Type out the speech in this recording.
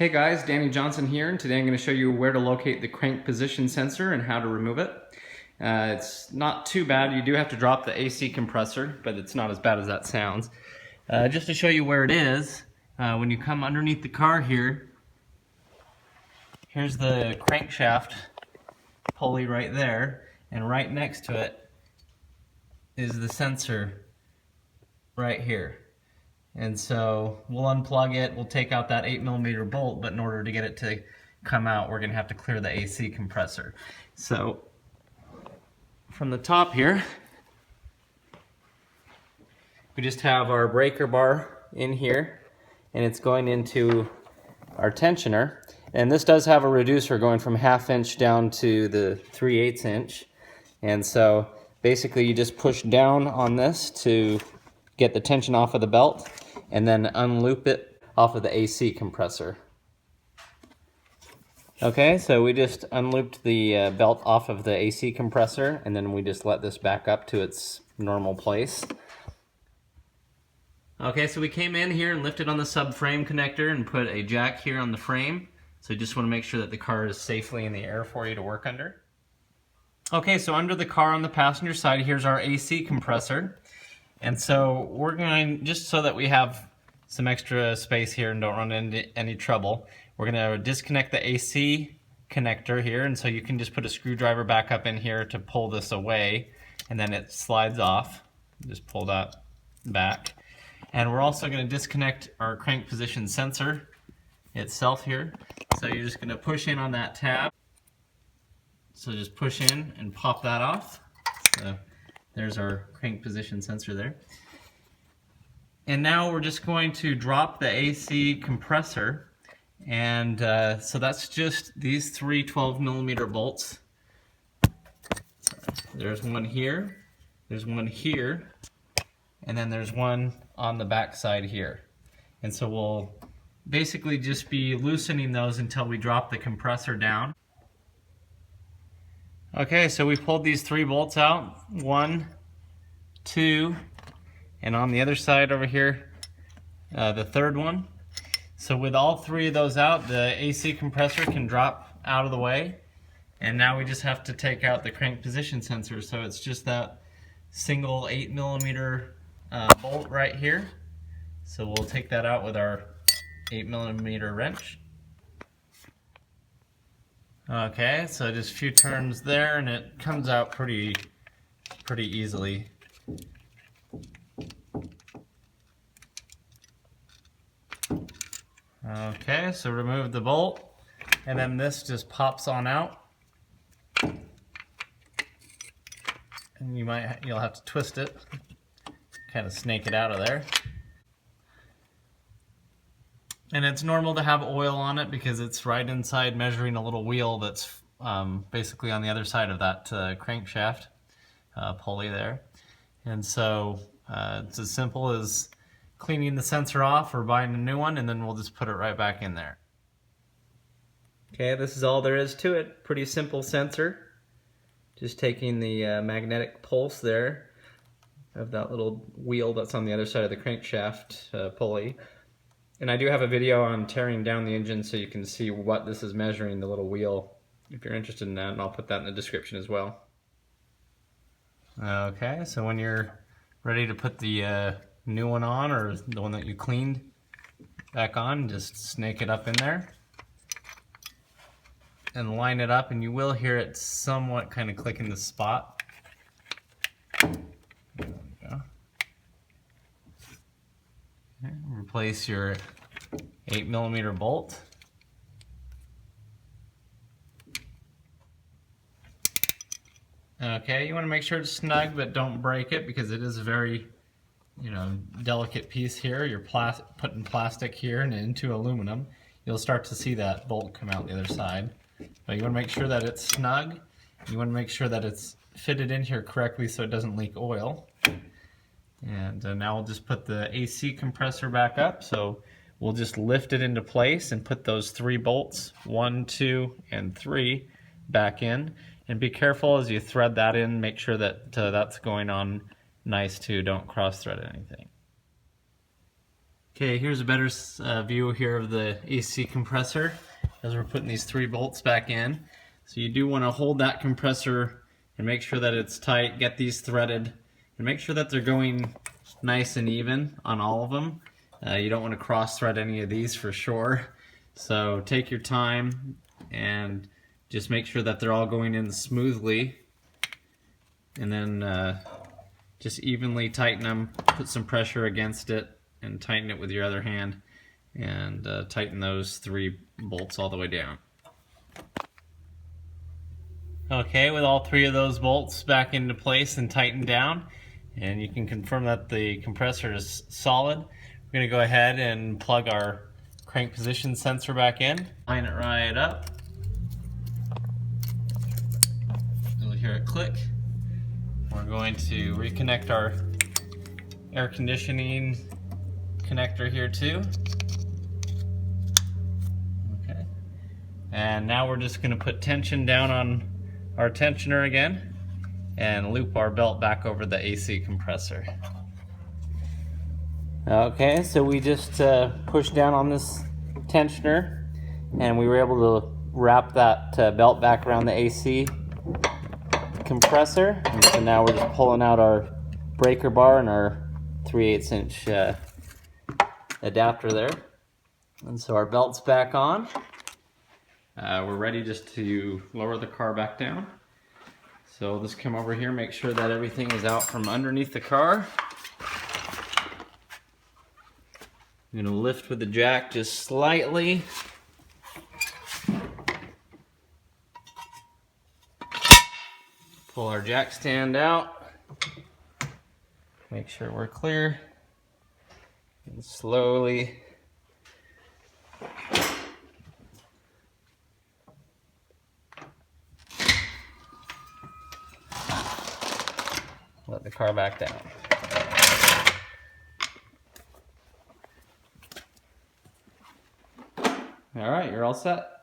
Hey guys, Danny Johnson here, and today I'm going to show you where to locate the crank position sensor and how to remove it. It's not too bad. You do have to drop the AC compressor, but it's not as bad as that sounds. Just to show you where it is, when you come underneath the car here, here's the crankshaft pulley right there, and right next to it is the sensor right here. And so we'll unplug it, we'll take out that 8mm bolt, but in order to get it to come out, we're going to have to clear the AC compressor. So from the top here, we just have our breaker bar in here, and it's going into our tensioner. And this does have a reducer going from 1/2 inch down to the 3/8 inch. And so basically you just push down on this to get the tension off of the belt, and then unloop it off of the AC compressor. Okay, so we just unlooped the belt off of the AC compressor, and then we just let this back up to its normal place. Okay, so we came in here and lifted on the subframe connector and put a jack here on the frame. So you just want to make sure that the car is safely in the air for you to work under. Okay, so under the car on the passenger side, here's our AC compressor. And so we're going, just so that we have some extra space here and don't run into any trouble, we're going to disconnect the AC connector here, and so you can just put a screwdriver back up in here to pull this away, and then it slides off. Just pull that back. And we're also going to disconnect our crank position sensor itself here. So you're just going to push in on that tab. So just push in and pop that off. So there's our crank position sensor there. And now we're just going to drop the AC compressor. And so that's just these three 12mm bolts. There's one here, there's one here, and then there's one on the back side here. And so we'll basically just be loosening those until we drop the compressor down. Okay, so we pulled these 3 bolts out, 1, 2, and on the other side over here, the 3rd one. So with all 3 of those out, the AC compressor can drop out of the way, and now we just have to take out the crank position sensor. So it's just that single 8mm bolt right here. So we'll take that out with our 8mm wrench. Okay, so just a few turns there, and it comes out pretty easily. Okay, so remove the bolt, and then this just pops on out. And you'll have to twist it, kind of snake it out of there. And it's normal to have oil on it because it's right inside measuring a little wheel that's basically on the other side of that crankshaft pulley there. And so it's as simple as cleaning the sensor off or buying a new one, and then we'll just put it right back in there. Okay, this is all there is to it. Pretty simple sensor. Just taking the magnetic pulse there of that little wheel that's on the other side of the crankshaft pulley. And I do have a video on tearing down the engine so you can see what this is measuring, the little wheel, if you're interested in that, and I'll put that in the description as well. Okay, so when you're ready to put the new one on, or the one that you cleaned back on, just snake it up in there and line it up, and you will hear it somewhat kind of click in the spot. There we go. Okay, replace your 8mm bolt. Okay, you want to make sure it's snug, but don't break it because it is a very, delicate piece here. You're putting plastic here and into aluminum. You'll start to see that bolt come out the other side. But you want to make sure that it's snug. You want to make sure that it's fitted in here correctly so it doesn't leak oil. And now we'll just put the AC compressor back up. So we'll just lift it into place and put those 3 bolts, 1, 2, and 3, back in. And be careful as you thread that in. Make sure that that's going on nice too. Don't cross thread anything. Okay, here's a better view here of the AC compressor as we're putting these 3 bolts back in. So you do want to hold that compressor and make sure that it's tight, get these threaded, and make sure that they're going nice and even on all of them. You don't want to cross thread any of these for sure. So take your time and just make sure that they're all going in smoothly, and then just evenly tighten them, put some pressure against it, and tighten it with your other hand, and tighten those 3 bolts all the way down. Okay, with all 3 of those bolts back into place and tightened down, and you can confirm that the compressor is solid, we're going to go ahead and plug our crank position sensor back in, line it right up. You'll hear it click. We're going to reconnect our air conditioning connector here too. Okay. And now we're just going to put tension down on our tensioner again and loop our belt back over the AC compressor. Okay, so we just pushed down on this tensioner and we were able to wrap that belt back around the AC compressor. And so now we're just pulling out our breaker bar and our 3/8 inch adapter there. And so our belt's back on. We're ready just to lower the car back down. So we'll just come over here, make sure that everything is out from underneath the car. I'm going to lift with the jack just slightly. Pull our jack stand out. Make sure we're clear. And slowly let the car back down. All right, you're all set.